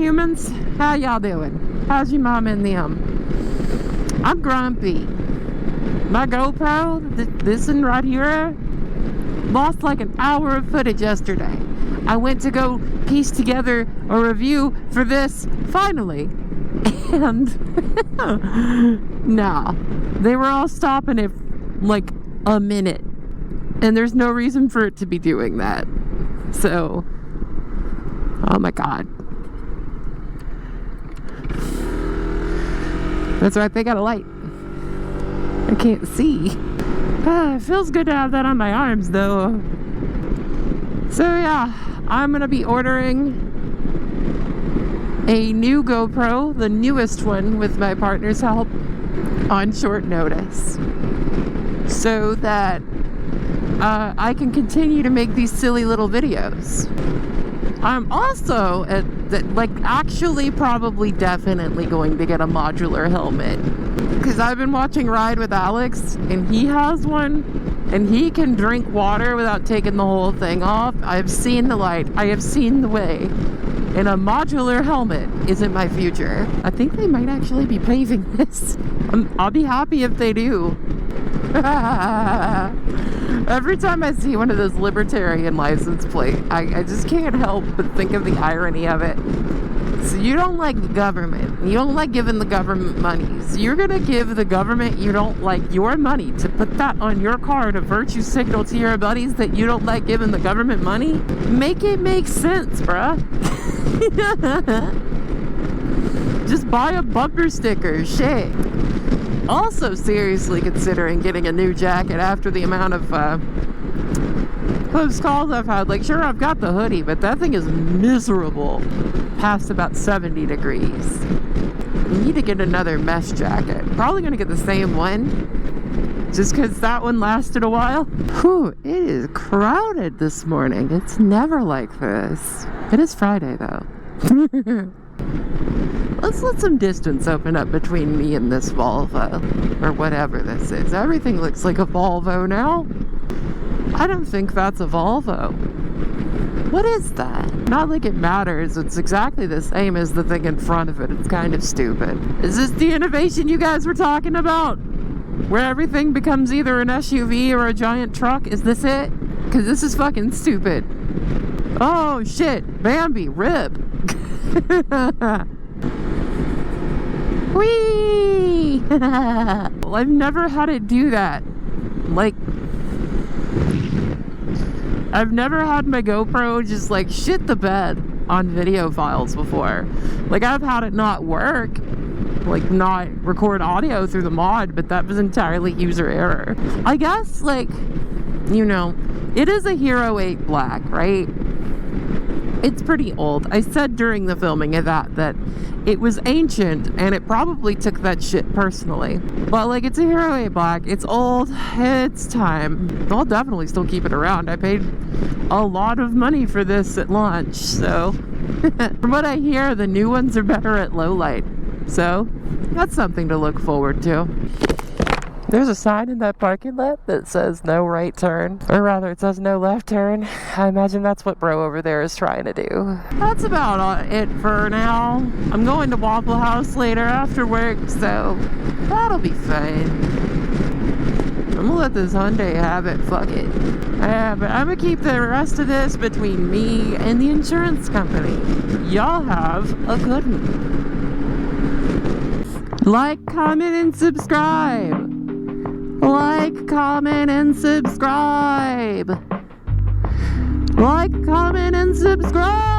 humans, how y'all doing? How's your mom and them? I'm grumpy. My GoPro, this one right here, lost like an hour of footage yesterday. I went to go piece together a review for this, finally. And nah, they were all stopping it like a minute. And there's no reason for it to be doing that. So, oh my God. That's right, they got a light. I can't see. It feels good to have that on my arms though. So yeah, I'm gonna be ordering a new GoPro, the newest one with my partner's help, on short notice. So that I can continue to make these silly little videos. I'm also actually probably definitely going to get a modular helmet, because I've been watching Ride with Alex and he has one and he can drink water without taking the whole thing off. I have seen the light, I have seen the way, and a modular helmet isn't my future. I think they might actually be paving this. I'll be happy if they do. Every time I see one of those libertarian license plates, I just can't help but think of the irony of it. So you don't like the government. You don't like giving the government money. So you're going to give the government you don't like your money to put that on your car to virtue signal to your buddies that you don't like giving the government money? Make it make sense, bruh. Just buy a bumper sticker. Shit. Also seriously considering getting a new jacket after the amount of close calls I've had. Like, sure, I've got the hoodie, but that thing is miserable past about 70 degrees. You need to get another mesh jacket. Probably gonna get the same one, just because that one lasted a while. Whew, it is crowded this morning. It's never like this. It is Friday though. Let's let some distance open up between me and this Volvo, or whatever this is. Everything looks like a Volvo now. I don't think that's a Volvo. What is that? Not like it matters. It's exactly the same as the thing in front of it. It's kind of stupid. Is this the innovation you guys were talking about? Where everything becomes either an SUV or a giant truck? Is this it? Because this is fucking stupid. Oh shit, Bambi, rip. Whee! Well, I've never had it do that. Like, I've never had my GoPro just like shit the bed on video files before. Like, I've had it not work, like not record audio through the mod, but that was entirely user error. I guess, like, you know, it is a Hero 8 Black, right? It's pretty old. I said during the filming of that it was ancient and it probably took that shit personally. But like, it's a Hero 8 Black. It's old. It's time. I'll definitely still keep it around. I paid a lot of money for this at launch. So from what I hear, the new ones are better at low light. So that's something to look forward to. There's a sign in that parking lot that says no right turn, or rather it says no left turn. I imagine that's what bro over there is trying to do. That's about it for now. I'm going to Waffle House later after work, so that'll be fun. I'm gonna let this Hyundai have it, fuck it. Yeah, but I'm gonna keep the rest of this between me and the insurance company. Y'all have a good one. Like, comment, and subscribe. Like, comment, and subscribe. Like, comment, and subscribe.